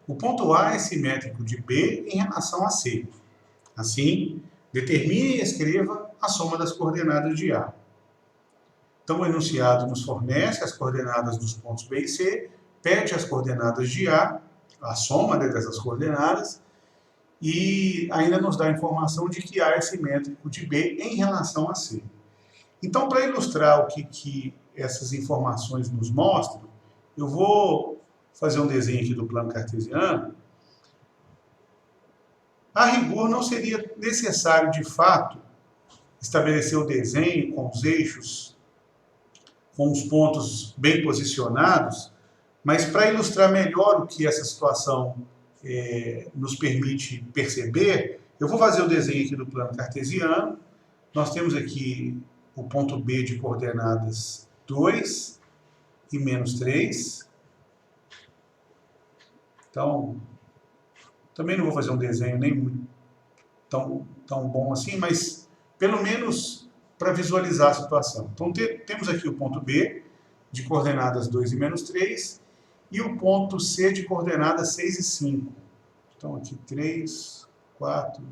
O ponto A é simétrico de B em relação a C. Assim, determine e escreva a soma das coordenadas de A. Então, o enunciado nos fornece as coordenadas dos pontos B e C, pede as coordenadas de A soma dessas coordenadas, e ainda nos dá a informação de que A é simétrico de B em relação a C. Então, para ilustrar o que essas informações nos mostram, eu vou fazer um desenho aqui do plano cartesiano. A rigor, não seria necessário, de fato, estabelecer o desenho com os eixos, com os pontos bem posicionados, mas para ilustrar melhor o que essa situação nos permite perceber, eu vou fazer o desenho aqui do plano cartesiano. Nós temos aqui o ponto B de coordenadas 2 e menos 3. Então, também não vou fazer um desenho nem muito tão bom assim, mas pelo menos para visualizar a situação. Então, temos aqui o ponto B de coordenadas 2 e menos 3 e o ponto C de coordenadas 6 e 5. Então, aqui 3, 4,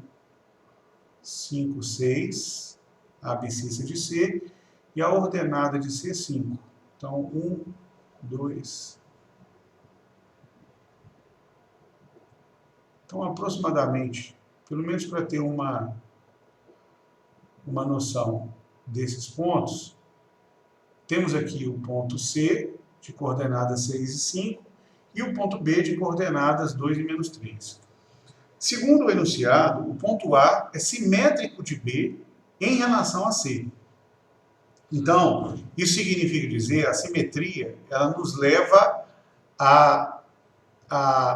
5, 6, a abscissa de C, e a ordenada de C, 5. Então, 1, 2. Então, aproximadamente, pelo menos para ter uma noção desses pontos, temos aqui o ponto C, de coordenadas 6 e 5, e o ponto B de coordenadas 2 e menos 3. Segundo o enunciado, o ponto A é simétrico de B em relação a C. Então, isso significa dizer, a simetria, ela nos leva a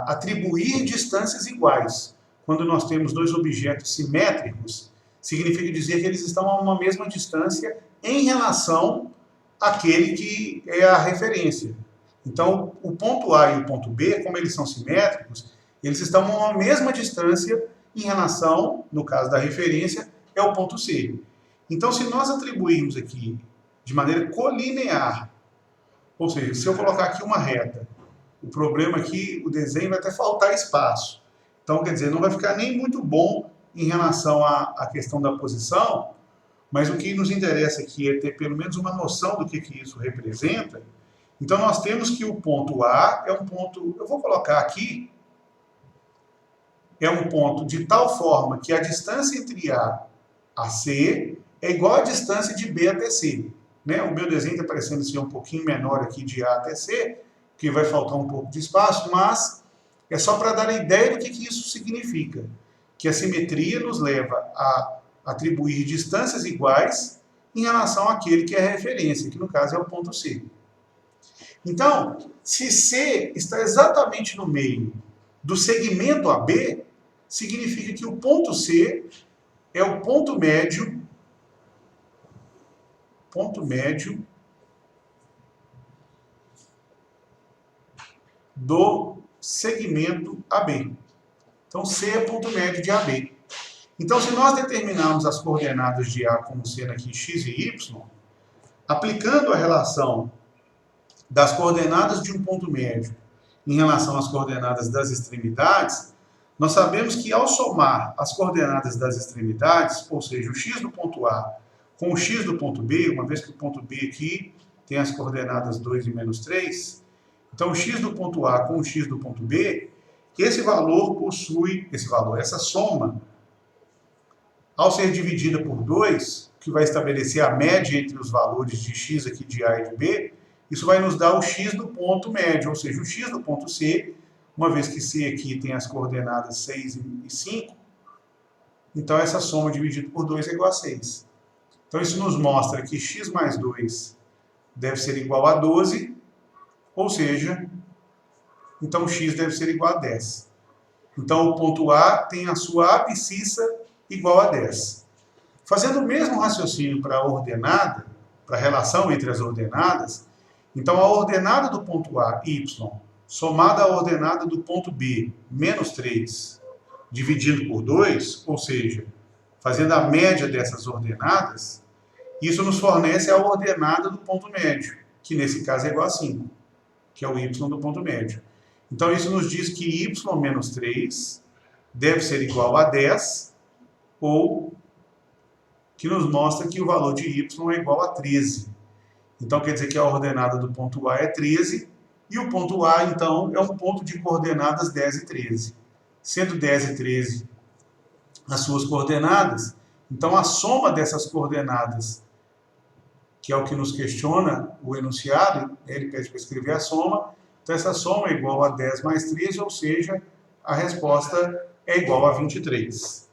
atribuir distâncias iguais. Quando nós temos dois objetos simétricos, significa dizer que eles estão a uma mesma distância em relação àquele que é a referência. Então, o ponto A e o ponto B, como eles são simétricos, eles estão a uma mesma distância em relação, no caso da referência, é o ponto C. Então, se nós atribuirmos aqui de maneira colinear, ou seja, se eu colocar aqui uma reta, o problema aqui, o desenho vai até faltar espaço. Então, quer dizer, não vai ficar nem muito bom em relação à questão da posição, mas o que nos interessa aqui é ter pelo menos uma noção do que isso representa. Então, nós temos que o ponto A é um ponto, eu vou colocar aqui, é um ponto de tal forma que a distância entre A a C é igual à distância de B até C. Né? O meu desenho está parecendo ser um pouquinho menor aqui de A até C, que vai faltar um pouco de espaço, mas é só para dar a ideia do que isso significa. Que a simetria nos leva a atribuir distâncias iguais em relação àquele que é a referência, que no caso é o ponto C. Então, se C está exatamente no meio do segmento AB, significa que o ponto C é o ponto médio do segmento AB. Então, C é ponto médio de AB. Então, se nós determinarmos as coordenadas de A como sendo aqui x e y, aplicando a relação das coordenadas de um ponto médio em relação às coordenadas das extremidades, nós sabemos que ao somar as coordenadas das extremidades, ou seja, o x do ponto A com o x do ponto B, uma vez que o ponto B aqui tem as coordenadas 2 e menos 3, então o x do ponto A com o x do ponto B, esse valor possui, essa soma, ao ser dividida por 2, que vai estabelecer a média entre os valores de x aqui de A e de B, isso vai nos dar o x do ponto médio, ou seja, o x do ponto C, uma vez que C aqui tem as coordenadas 6 e 5, então essa soma dividida por 2 é igual a 6. Então isso nos mostra que x mais 2 deve ser igual a 12, ou seja, então x deve ser igual a 10. Então o ponto A tem a sua abscissa igual a 10. Fazendo o mesmo raciocínio para a ordenada, para a relação entre as ordenadas, então a ordenada do ponto A, y, somada à ordenada do ponto B, menos 3, dividido por 2, ou seja, fazendo a média dessas ordenadas, isso nos fornece a ordenada do ponto médio, que nesse caso é igual a 5, que é o y do ponto médio. Então, isso nos diz que y menos 3 deve ser igual a 10, ou que nos mostra que o valor de y é igual a 13. Então, quer dizer que a ordenada do ponto A é 13, e o ponto A, então, é um ponto de coordenadas 10 e 13. Sendo 10 e 13 as suas coordenadas, então a soma dessas coordenadas, que é o que nos questiona o enunciado, ele pede para escrever a soma, então essa soma é igual a 10 mais 13, ou seja, a resposta é igual a 23.